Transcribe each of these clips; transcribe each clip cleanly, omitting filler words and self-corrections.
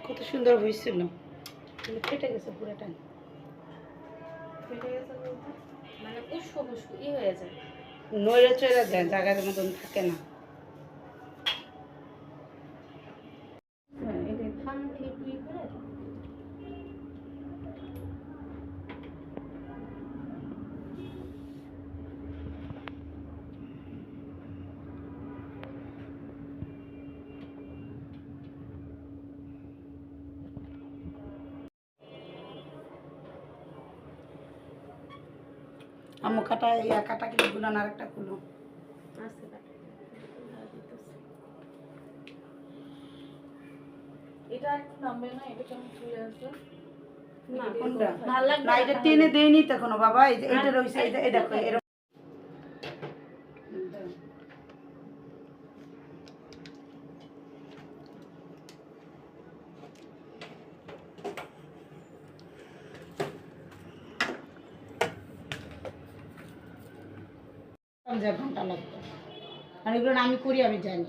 কত সুন্দর হয়েছিল, ফেটে গেছে পুরোটা। ফেটে গেছে বলতে মানে উস্কো খুস্কো হয়ে যায়, নইড়ে চড়ে যায়, জায়গার মতন থাকে না। এটা খান ফিট করে আম্মু কাটা ইয়া কাটা কি গুলো না, আরেকটা খুলো। আস্তে কাটে। এটা একটু নামবে না, এটা কেমন চলে আসবে না কোনটা ভালো লাগবে না, এটা টেনে দেইনি তখনো বাবা। এই যে এইটা রইছে, এই দেখো এরকম ঘন্টা লাগবে। আর এগুলো আমি করি, আমি জানি।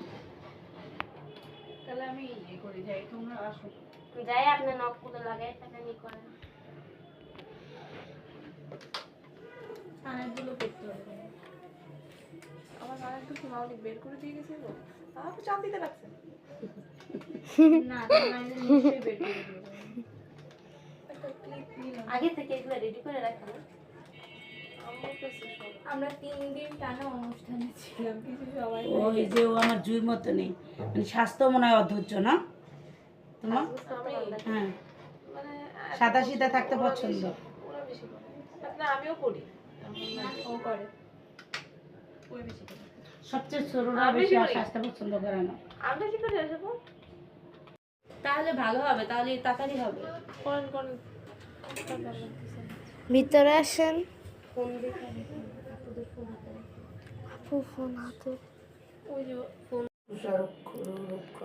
তাহলে আমি ইয়ে করে যাই, তোমরা আসো যাই, আপনি নখগুলো লাগাই টাকা নি করেন, কানেরগুলো করতে হবে। আমার কানেরটা কি মাউলি বের করে দিয়ে গেছে গো, আমাকে চাপ দিতে লাগছে না, তোমার নিশ্চয়ই বের করে দিয়ে দেবে। একটা ক্লিপ নিলাম, আগে থেকে এগুলো রেডি করে রাখা না। আমরা 3 দিন টানা অনুষ্ঠানে ছিলাম, কিছু সবাই ওই যে ও আমার জুইর মতো নেই, মানে স্বাস্থ্য মনে হয় অধৈর্য না তোমার? হ্যাঁ, মানে সাদা সিধা থাকতে পছন্দ। ওরা বেশি করে না, আমিও করি, ও করে, ওই বেশি করে। সবচেয়ে ছোটরা বেশি স্বাস্থ্য পছন্দ করে না। আমি বেশি করে আসবো, তাহলে ভালো হবে, তাহলে তাড়াতাড়ি হবে। কোন কোন ভিতরে আসেন। ফোন দেখে আপনাদের ফোন হাতে, আপু ফোন হাতে। ওই যে ফোন।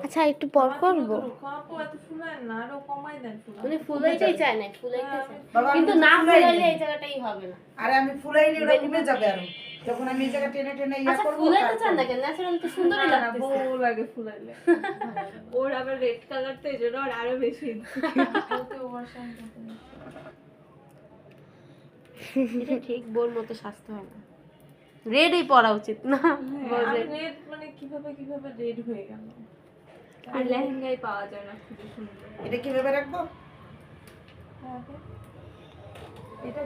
আচ্ছা একটু পর করবো। আপু এত ফুলায় না, আরো কমাই দেন ফুল। মানে ফুলাইতেই চায় না, ফুলাইতে চায় বাবা, আমি কিন্তু তো না ফুলাই ফুলাইলে নি। এই জায়গাটাই হবে না। আরে আমি ফুলাইনি, ওটা কমে যাবে আরো। যখন আমি এই জায়গা টেনে টেনে ইয়া আচ্ছা করব, ফুলাইতে চান না কেন? ন্যাচারাল তো সুন্দরই লাগতেছে। বউ লাগে ফুলাইলে। ওর আবার রেড কালার তো এজন্য ওর আরো বেশি ওকে ওর সঙ্গে। এটা ঠিক বোর মতো স্বাস্থ্য হয় না, রেডই পরা উচিত না। রেড মানে কিভাবে রেড হয়ে গেল, আর লেহেঙ্গাই পাওয়া যায় না খুব সুন্দর। এটা কিভাবে রাখবো? এটা